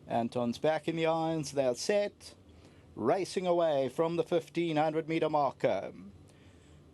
Anton's back in the irons. They're set. Racing away from the 1500-meter marker.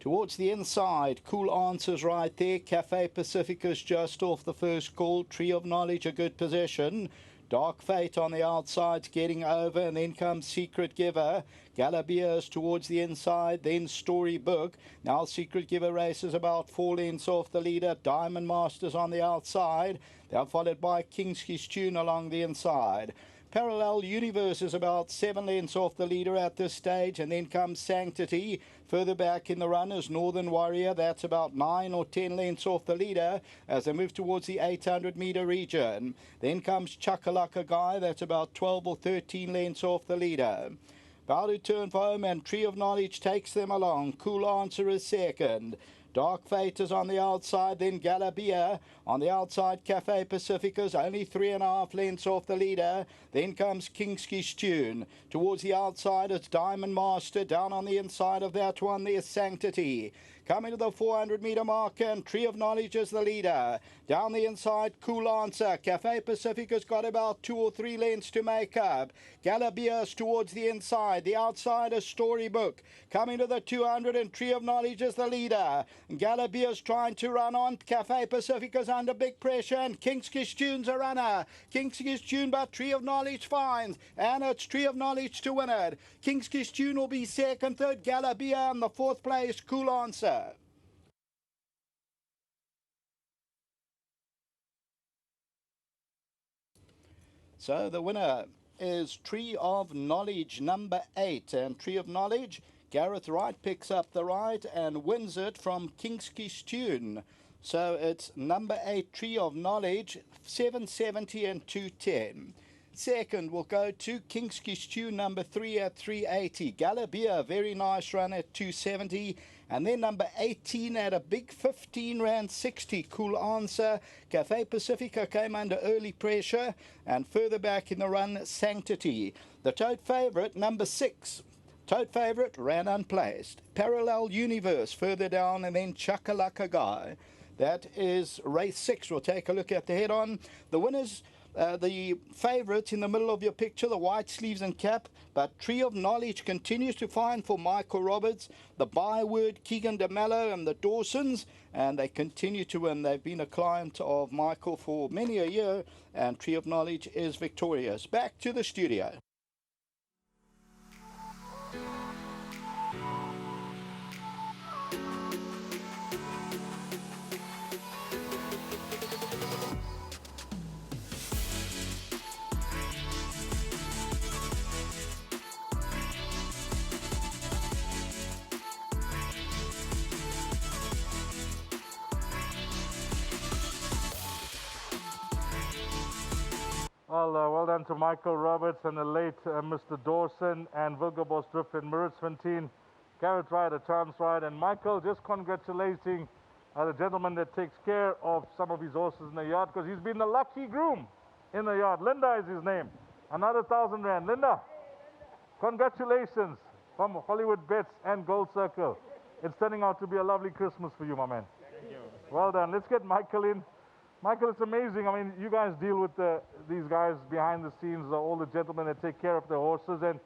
Towards the inside, Cool Answers right there. Cafe Pacificus just off the first call. Tree of Knowledge, a good position. Dark Fate on the outside, getting over, and then comes Secret Giver. Galabeers towards the inside, then Storybook. Now Secret Giver races about 4 lengths off the leader. Diamond Masters on the outside. They're followed by Kingski's Tune along the inside. Parallel Universe is about 7 lengths off the leader at this stage, and then comes Sanctity. Further back in the run is Northern Warrior. That's about 9 or 10 lengths off the leader as they move towards the 800-meter region. Then comes Chakalaka Guy. That's about 12 or 13 lengths off the leader. About to turn for home, and Tree of Knowledge takes them along. Cool Answer is second. Dark Fate is on the outside, then Galabia. On the outside, Cafe Pacificus, only 3.5 lengths off the leader. Then comes Kingski's Tune. Towards the outside, it's Diamond Master. Down on the inside of that one, there's Sanctity. Coming to the 400-meter marker, and Tree of Knowledge is the leader. Down the inside, Cool Answer. Cafe Pacificus got about 2 or 3 lengths to make up. Galabeers towards the inside. The outside is Storybook. Coming to the 200, and Tree of Knowledge is the leader. Galabeers trying to run on. Cafe Pacificus under big pressure, and Kingski's Tune's a runner. Kingski's Tune, but Tree of Knowledge finds, and it's Tree of Knowledge to win it. Kingski's Tune will be second, third Galabeer, and the 4th place, Cool Answer. So the winner is Tree of Knowledge, number 8. And Tree of Knowledge, Gareth Wright picks up the ride and wins it from Kingski's Tune. So it's number 8, Tree of Knowledge, 770 and 210. Second will go to Kingski's Tune, number 3 at 380. Galabia, very nice run at 270. And then number 18 at a big 15 rand 60. Cool Answer. Cafe Pacifica came under early pressure. And further back in the run, Sanctity. The tote favourite, number 6. Tote favourite ran unplaced. Parallel Universe further down, and then Chakalaka Guy. That is race 6. We'll take a look at the head-on. The winners, the favourites in the middle of your picture, the white sleeves and cap, but Tree of Knowledge continues to find for Michael Roberts, the Byword, Keegan DeMello and the Dawsons, and they continue to win. They've been a client of Michael for many a year, and Tree of Knowledge is victorious. Back to the studio. Well done to Michael Roberts and the late Mr. Dawson and Wilgerbos Drift and Muritsfontein. Garrett Ride, a chance ride. And Michael, just congratulating the gentleman that takes care of some of his horses in the yard, because he's been the lucky groom in the yard. Linda is his name. Another 1,000 rand. Linda, congratulations from Hollywoodbets and Gold Circle. It's turning out to be a lovely Christmas for you, my man. Thank you. Well done. Let's get Michael in. Michael, it's amazing. I mean, you guys deal with these guys behind the scenes, all the gentlemen that take care of the horses. And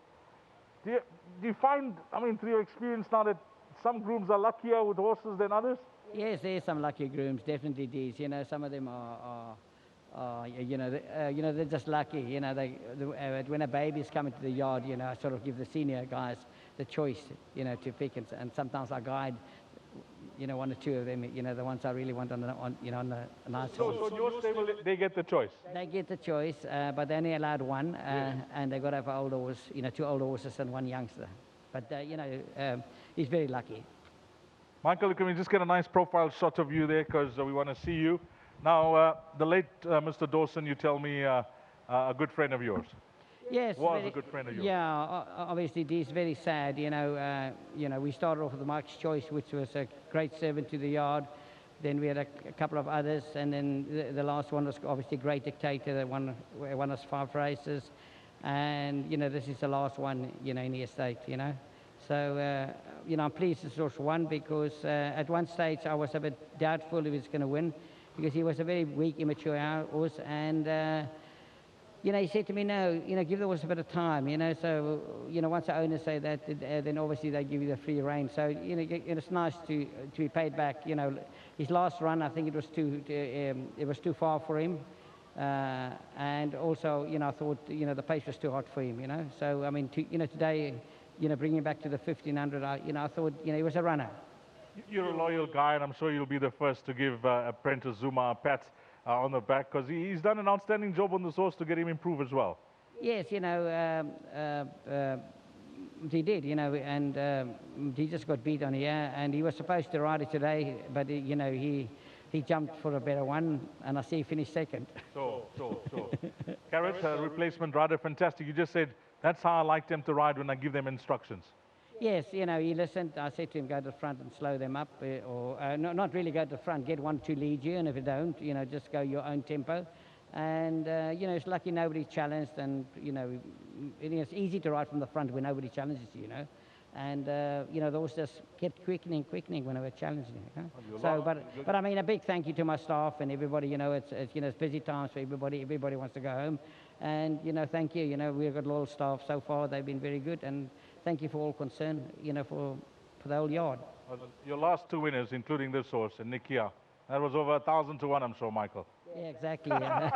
do you find, I mean, through your experience now, that some grooms are luckier with horses than others? Yes, there's some lucky grooms, definitely these. You know, some of them are they're just lucky. You know, when a baby's coming to the yard, you know, I sort of give the senior guys the choice, you know, to pick, and sometimes I guide, you know, 1 or 2 of them, you know, the ones I really want on a nice horse. So in your stable, they get the choice? They get the choice, but they're only allowed 1, and they've got to have an older horse, you know, 2 older horses and 1 youngster. But, you know, he's very lucky. Michael, can we just get a nice profile shot of you there, because we want to see you. Now, the late Mr. Dawson, you tell me, a good friend of yours. Yes, was a good friend of yours. Yeah, obviously he's very sad. You know, we started off with the Mike's Choice, which was a great servant to the yard. Then we had a couple of others, and then the last one was obviously Great Dictator that won us 5 races, and you know, this is the last one, you know, in the estate. You know, so you know, I'm pleased this was won, because at one stage I was a bit doubtful if he was going to win, because he was a very weak, immature horse, and he said to me, no, give the horse a bit of time, So, once the owners say that, then obviously they give you the free rein. So, it's nice to be paid back. His last run, I think it was too far for him. And also, I thought, the pace was too hot for him, So, I mean, today, bringing him back to the 1500, I thought, he was a runner. You're a loyal guy, and I'm sure you'll be the first to give Apprentice Zuma a pat on the back, because he's done an outstanding job on this horse to get him improved as well. Yes, he did, and he just got beat on here, and he was supposed to ride it today, but, he jumped for a better one, and I see he finished second. Sure. Garrett, replacement rider, fantastic. You just said, that's how I like them to ride when I give them instructions. Yes, he listened. I said to him, go to the front and slow them up, or not really go to the front, get 1, 2 lead you, and if you don't, just go your own tempo. And, it's lucky nobody challenged, and, it's easy to ride from the front when nobody challenges you, And, the horse just kept quickening when they were challenging. So, but I mean, a big thank you to my staff and everybody, it's busy times for everybody. Everybody wants to go home. And, thank you. We've got loyal staff so far. They've been very good. And thank you for all concern, for the whole yard. Well, your last 2 winners, including this horse and Nikia, that was over 1,000 to 1, I'm sure, Michael. Yeah, exactly. Yeah.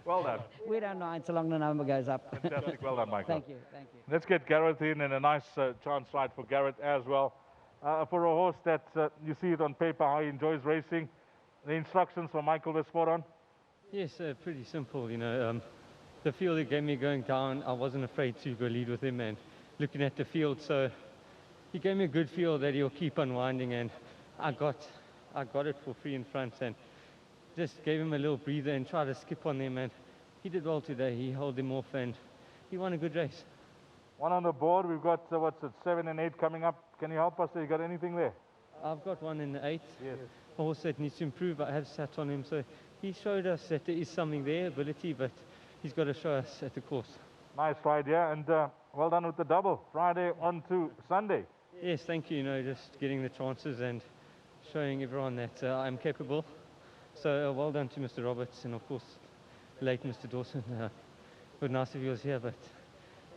Well done. We don't mind so long the number goes up. Fantastic. Well done, Michael. Thank you. Let's get Gareth in, and a nice chance ride for Gareth as well. For a horse that you see it on paper, how he enjoys racing, the instructions for Michael were spot on? Yes, pretty simple, The field he gave me going down, I wasn't afraid to go lead with him, and looking at the field, so he gave me a good feel that he'll keep unwinding, and I got it for free in front, and just gave him a little breather and tried to skip on them, and he did well today. He held him off, and he won a good race. One on the board. We've got 7 and 8 coming up. Can you help us? You got anything there? I've got one in the 8th. Yes. A horse that needs to improve. I have sat on him, so he showed us that there is something there, ability, but he's got to show us at the course. Nice ride, yeah, and well done with the double. Friday on to Sunday. Yes, thank you. Just getting the chances and showing everyone that I'm capable. So well done to Mr. Roberts, and of course, late Mr. Dawson. It would be nice if he was here, but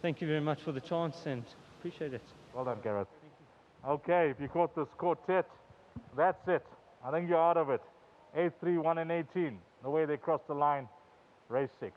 thank you very much for the chance and appreciate it. Well done, Gareth. Okay, if you caught this quartet, that's it. I think you're out of it. 8, 3, 1 and 18. The way they crossed the line, race 6.